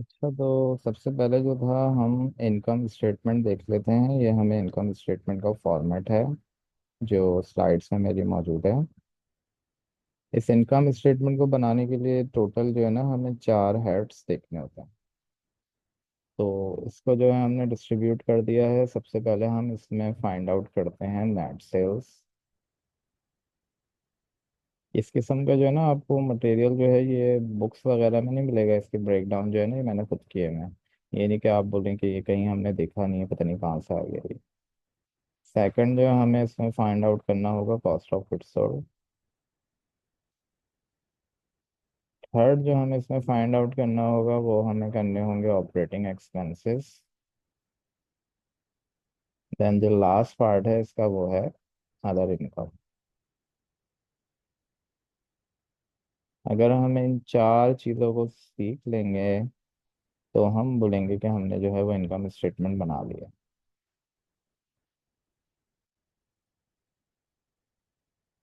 अच्छा, तो सबसे पहले जो था हम इनकम स्टेटमेंट देख लेते हैं। ये हमें इनकम स्टेटमेंट का फॉर्मेट है जो स्लाइड्स में मेरी मौजूद है। इस इनकम स्टेटमेंट को बनाने के लिए टोटल जो है ना, हमें चार हेड्स देखने होते हैं। तो इसको जो है हमने डिस्ट्रीब्यूट कर दिया है। सबसे पहले हम इसमें फाइंड आउट करते हैं नेट सेल्स। इस किस्म का जो है ना, आपको मटेरियल जो है ये बुक्स वगैरह में नहीं मिलेगा। इसके ब्रेकडाउन जो है ना, ये मैंने खुद किए हैं। ये नहीं कि आप बोलें कि ये कहीं हमने देखा नहीं है, पता नहीं कहाँ से आ गया ये। सेकंड जो है, हमें इसमें फाइंड आउट करना होगा cost of goods sold. Third जो हमें इसमें फाइंड आउट करना होगा, वो हमें करने होंगे ऑपरेटिंग एक्सपेंसेस। देन जो लास्ट पार्ट है इसका, वो है अदर इनकम। अगर हम इन चार चीज़ों को सीख लेंगे तो हम बोलेंगे कि हमने जो है वो इनकम स्टेटमेंट बना लिया।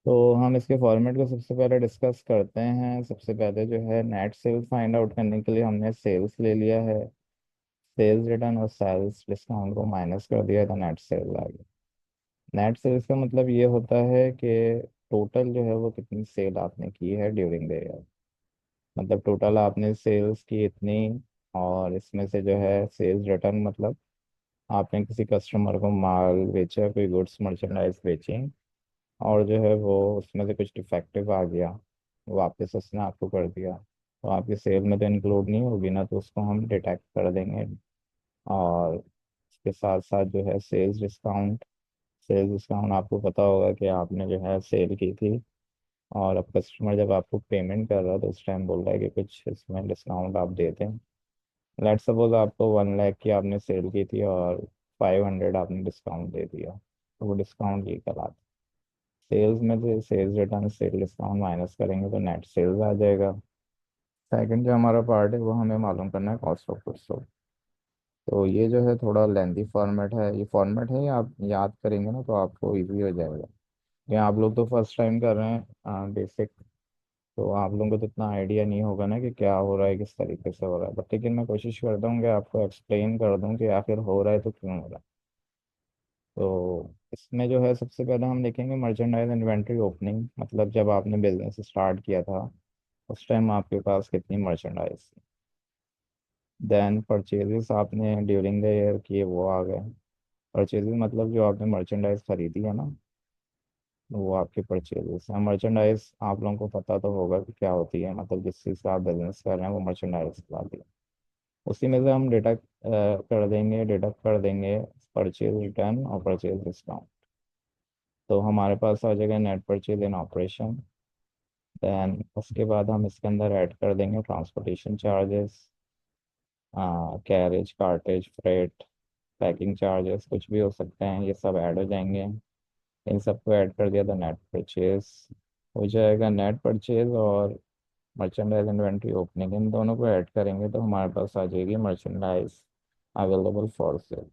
तो हम इसके फॉर्मेट को सबसे पहले डिस्कस करते हैं। सबसे पहले जो है नेट सेल्स फाइंड आउट करने के लिए हमने सेल्स ले लिया है। सेल्स रिटर्न और सेल्स डिस्काउंट को माइनस कर दिया तो नेट सेल्स आ गया। नेट सेल्स का मतलब ये होता है कि टोटल जो है वो कितनी सेल आपने की है ड्यूरिंग द ईयर। मतलब टोटल आपने सेल्स की इतनी, और इसमें से जो है सेल्स रिटर्न मतलब आपने किसी कस्टमर को माल बेचा, कोई गुड्स मर्चेंडाइज बेची, और जो है वो उसमें से कुछ डिफेक्टिव आ गया, वापस उसने आपको कर दिया, तो आपकी सेल में तो इंक्लूड नहीं होगी ना, तो उसको हम डिटेक्ट कर देंगे। और इसके साथ साथ जो है सेल्स डिस्काउंट। सेल्स डिस्काउंट आपको पता होगा कि आपने जो है सेल की थी, और अब कस्टमर जब आपको पेमेंट कर रहा है तो उस टाइम बोल रहा है कि कुछ इसमें डिस्काउंट आप देते हैं। लेट्स सपोज आपको 1 लाख की आपने सेल की थी और 500 आपने डिस्काउंट दे दिया, तो वो डिस्काउंट ये कहलाता है। सेल्स में से sales return sale discount minus करेंगे तो नेट सेल्स आ जाएगा। सेकंड जो हमारा पार्ट है वो हमें मालूम करना है कॉस्ट ऑफ गुड्स सोल्ड। तो ये जो है थोड़ा लेंथी फॉर्मेट है। ये फॉर्मेट है, ये आप याद करेंगे ना तो आपको इजी हो जाएगा। ये आप लोग तो फर्स्ट टाइम कर रहे हैं बेसिक, तो आप लोगों को तो इतना आइडिया नहीं होगा ना कि क्या हो रहा है, किस तरीके से हो रहा है। बट लेकिन मैं कोशिश करता हूँ कि आपको एक्सप्लेन कर दूँ कि आखिर हो रहा है तो क्यों हो रहा है। तो इसमें जो है सबसे पहले हम देखेंगे मर्चेंडाइज इन्वेंट्री ओपनिंग। मतलब जब आपने बिजनेस स्टार्ट किया था उस टाइम आपके पास कितनी मर्चेंडाइज थी। देन परचेजेस आपने ड्यूरिंग द ईयर किए, वो आ गए। परचेजेस मतलब जो आपने मर्चेंडाइज खरीदी है ना, वो आपके परचेजेस हैं। मर्चेंडाइज आप लोगों को पता तो होगा कि क्या होती है। मतलब जिस चीज़ का आप बिजनेस कर रहे हैं वो मर्चेंडाइज कहलाती है। उसी में से हम डिडक्ट कर देंगे परचेज रिटर्न और परचेज डिस्काउंट। तो हमारे पास आ जाएगा net purchase in operation. Then उसके बाद हम इसके अंदर ऐड कर देंगे transportation charges, carriage, cartage, freight, packing charges, कुछ भी हो सकते हैं, ये सब ऐड हो जाएंगे। इन सबको ऐड कर दिया तो नेट परचेज हो जाएगा। नेट परचेज और मर्चेंडाइज इन्वेंट्री ओपनिंग, इन दोनों को ऐड करेंगे तो हमारे पास आ जाएगी मर्चेंडाइज अवेलेबल फॉर सेल।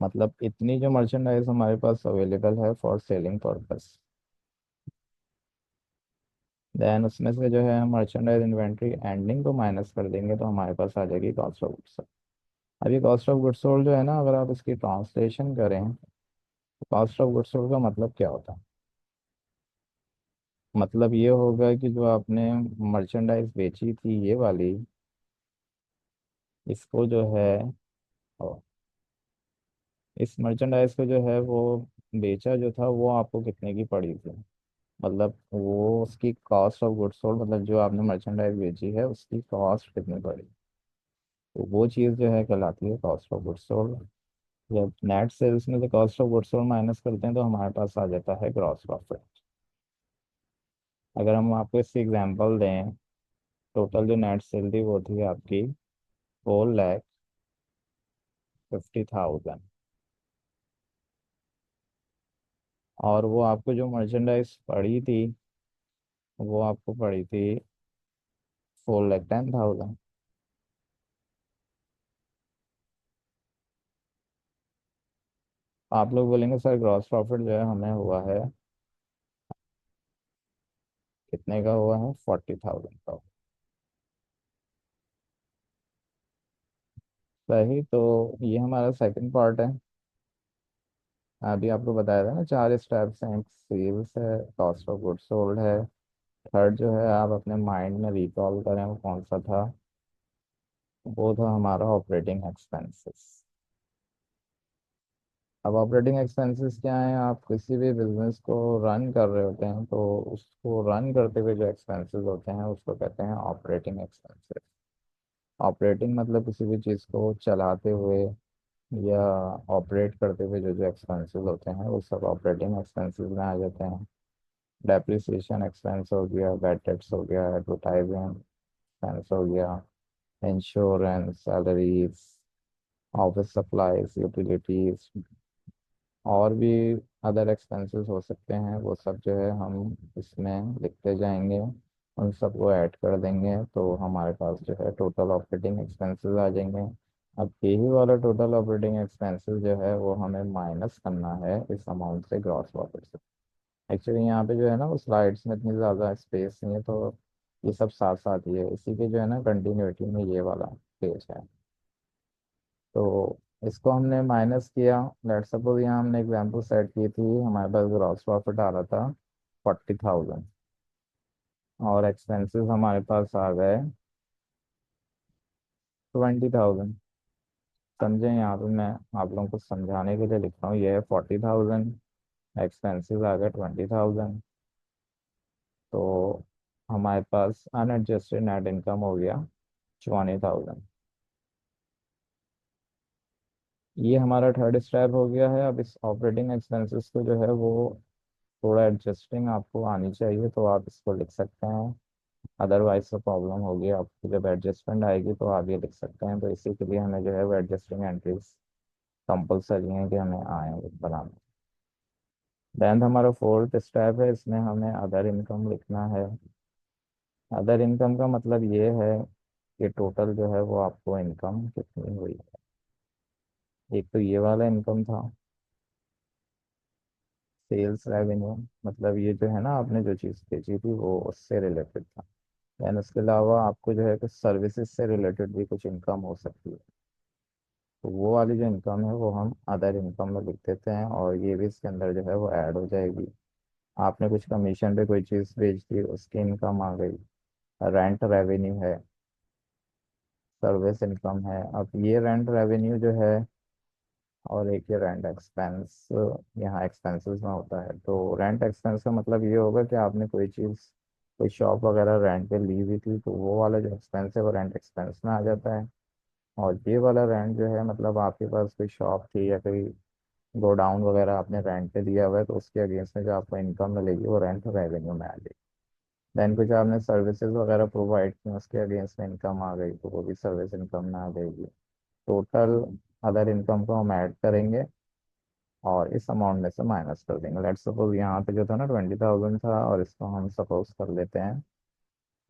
मतलब इतनी जो मर्चेंडाइज हमारे पास अवेलेबल है फॉर सेलिंग पर्पस। देन उसमें से जो है मर्चेंडाइज इन्वेंट्री एंडिंग को माइनस कर देंगे तो हमारे पास आ जाएगी कॉस्ट ऑफ गुड्स। अभी कॉस्ट ऑफ गुड्स सोल्ड जो है ना, अगर आप इसकी ट्रांसलेशन करें तो कॉस्ट ऑफ गुड्स सोल्ड का मतलब क्या होता है। मतलब ये होगा कि जो आपने मर्चेंडाइज बेची थी ये वाली, इसको जो है, इस मर्चेंडाइज को जो है वो बेचा जो था वो आपको कितने की पड़ी थी। मतलब वो उसकी कॉस्ट ऑफ गुड्स सोल्ड, मतलब जो आपने मर्चेंडाइज बेची है उसकी कॉस्ट कितनी पड़ी, तो वो चीज़ जो है कहलाती है कॉस्ट ऑफ गुड्स सोल्ड। जब नेट सेल्स में से cost of goods sold minus करते हैं तो हमारे पास आ जाता है ग्रॉस प्रॉफिट। अगर हम आपको इसकी एग्जांपल दें, टोटल जो नेट सेल थी वो थी आपकी 4,50,000। और वो आपको जो मर्चेंडाइज पड़ी थी वो आपको पड़ी थी 4,10,000। आप लोग बोलेंगे सर ग्रॉस प्रॉफिट जो है हमें हुआ है, कितने का हुआ है, 40,000 का। सही। तो ये हमारा सेकंड पार्ट है। अभी आपको बताया था ना, चार स्टेप्स हैं। सेल्स है, कॉस्ट ऑफ गुड्स सोल्ड है। थर्ड जो है, आप अपने माइंड में रिकॉल करें वो कौन सा था। वो था हमारा ऑपरेटिंग एक्सपेंसेस। अब ऑपरेटिंग एक्सपेंसेस क्या है, आप किसी भी बिजनेस को रन कर रहे होते हैं तो उसको रन करते हुए जो एक्सपेंसेस होते हैं उसको कहते हैं ऑपरेटिंग एक्सपेंसेस। ऑपरेटिंग मतलब किसी भी चीज़ को चलाते हुए या ऑपरेट करते हुए जो जो एक्सपेंसेस होते हैं वो सब ऑपरेटिंग एक्सपेंसेस में आ जाते हैं। डेप्रिसिएशन एक्सपेंस हो गया, बैड डेट्स हो गया, एडवर्टाइजिंग एक्सपेंस हो गया, insurance, salaries, office supplies, utilities, और भी अदर एक्सपेंसेस हो सकते हैं। वो सब जो है हम इसमें लिखते जाएंगे, उन सबको ऐड कर देंगे तो हमारे पास जो है टोटल ऑपरेटिंग एक्सपेंसेस आ जाएंगे। अब यही वाला टोटल ऑपरेटिंग एक्सपेंसेस जो है वो हमें माइनस करना है इस अमाउंट से, ग्रॉस प्रॉफिट से। एक्चुअली यहाँ पे जो है ना वो स्लाइड्स में इतनी ज़्यादा स्पेस नहीं है, तो ये सब साथ साथ ही है, इसी के जो है ना कंटिन्यूटी में ये वाला पेज है। तो इसको हमने माइनस किया। लेट सपोज यहाँ हमने एग्जांपल सेट की थी, हमारे पास ग्रॉस प्रॉफिट आ रहा था 40,000 और एक्सपेंसेस हमारे पास आ गए 20,000। समझे, यहाँ पे मैं आप लोगों को समझाने के लिए लिख रहा हूँ, ये है 40,000, एक्सपेंसेस आ गए 20,000। तो हमारे पास अनएडजस्टेड नेट इनकम हो गया 20,000। ये हमारा थर्ड स्टेप हो गया है। अब इस ऑपरेटिंग एक्सपेंसेस को जो है वो थोड़ा एडजस्टिंग आपको आनी चाहिए, तो आप इसको लिख सकते हैं। अदरवाइज तो प्रॉब्लम होगी आपको, जब एडजस्टमेंट आएगी तो आप ये लिख सकते हैं। तो इसी के लिए हमें जो है वो एडजस्टिंग एंट्रीज कंपलसरी है कि हमें आए बनाना। देन हमारा फोर्थ स्टेप है, इसमें हमें अदर इनकम लिखना है। अदर इनकम का मतलब ये है कि टोटल जो है वो आपको इनकम कितनी हुई है। एक तो ये वाला इनकम था, सेल्स रेवेन्यू, मतलब ये जो है ना आपने जो चीज़ बेची थी वो उससे रिलेटेड था। देन उसके अलावा आपको जो है कुछ सर्विसेज से रिलेटेड भी कुछ इनकम हो सकती है, तो वो वाली जो इनकम है वो हम अदर इनकम में लिख देते हैं, और ये भी इसके अंदर जो है वो ऐड हो जाएगी। आपने कुछ कमीशन पे कोई चीज़ बेच दी, उसकी इनकम आ गई। रेंट रेवेन्यू है, सर्विस इनकम है। अब ये रेंट रेवेन्यू जो है, और एक ये रेंट एक्सपेंस यहाँ एक्सपेंसेस में होता है। तो रेंट एक्सपेंस का मतलब ये होगा कि आपने कोई चीज़, कोई शॉप वगैरह रेंट पे ली हुई थी, तो वो वाला जो एक्सपेंस है वो रेंट एक्सपेंस में आ जाता है। और ये वाला रेंट जो है, मतलब आपके पास कोई शॉप थी या कोई गोडाउन वगैरह आपने रेंट पे दिया हुआ है, तो उसके अगेंस्ट में जो आपको इनकम मिलेगी वो रेंट रेवेन्यू में आ जाएगी। देन कुछ आपने सर्विसेज वगैरह प्रोवाइड की, उसके अगेंस्ट में इनकम आ गई, तो वो भी सर्विस इनकम में आ जाएगी। टोटल अदर इनकम को हम ऐड करेंगे और इस अमाउंट में से माइनस कर देंगे। लेट्स सपोज यहाँ पे जो था ना 20,000 था, और इसको हम सपोज कर लेते हैं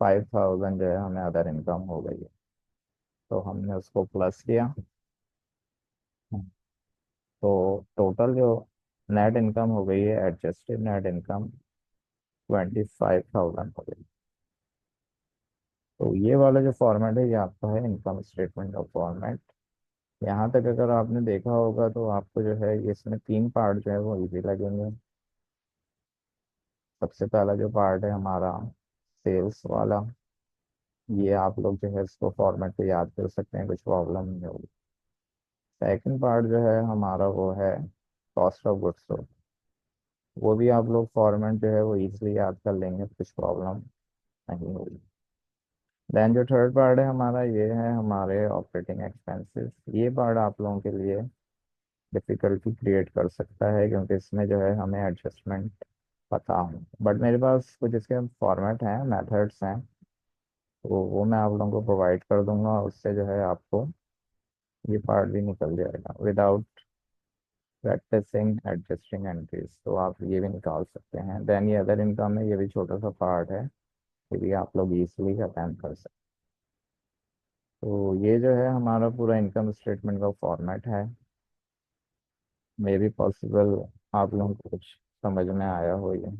5,000 जो है हमें अदर इनकम हो गई है, तो हमने उसको प्लस किया। तो टोटल जो नेट इनकम हो गई है, एडजस्टेड नेट इनकम 25,000 हो गई। तो ये वाला जो फॉर्मेट है ये आपका है इनकम स्टेटमेंट का फॉर्मेट। यहाँ तक अगर आपने देखा होगा तो आपको जो है इसमें तीन पार्ट जो है वो इजी लगेंगे। सबसे पहला जो पार्ट है हमारा सेल्स वाला, ये आप लोग जो है इसको फॉर्मेट पे याद कर सकते हैं, कुछ प्रॉब्लम नहीं होगी। सेकंड पार्ट जो है हमारा वो है कॉस्ट ऑफ गुड्स सोल्ड, वो भी आप लोग फॉर्मेट जो है वो इजीली याद कर लेंगे, कुछ प्रॉब्लम नहीं होगी। देन जो थर्ड पार्ट है हमारा, ये है हमारे ऑपरेटिंग एक्सपेंसेस। ये पार्ट आप लोगों के लिए डिफिकल्टी क्रिएट कर सकता है, क्योंकि इसमें जो है हमें एडजस्टमेंट पता हो, बट मेरे पास कुछ इसके फॉर्मेट हैं, मेथड्स हैं, तो वो मैं आप लोगों को प्रोवाइड कर दूंगा, और उससे जो है आपको ये पार्ट भी निकल जाएगा विदाउट प्रैक्टिसिंग एडजस्टिंग एंट्रीज। तो आप ये भी निकाल सकते हैं। देन ये अदर इनकम है, ये भी छोटा सा पार्ट है, ये भी आप लोग इजीली अटेम्प्ट कर सकते हैं। तो ये जो है हमारा पूरा इनकम स्टेटमेंट का फॉर्मेट है। मे भी पॉसिबल आप लोगों को कुछ समझ में आया हो ये।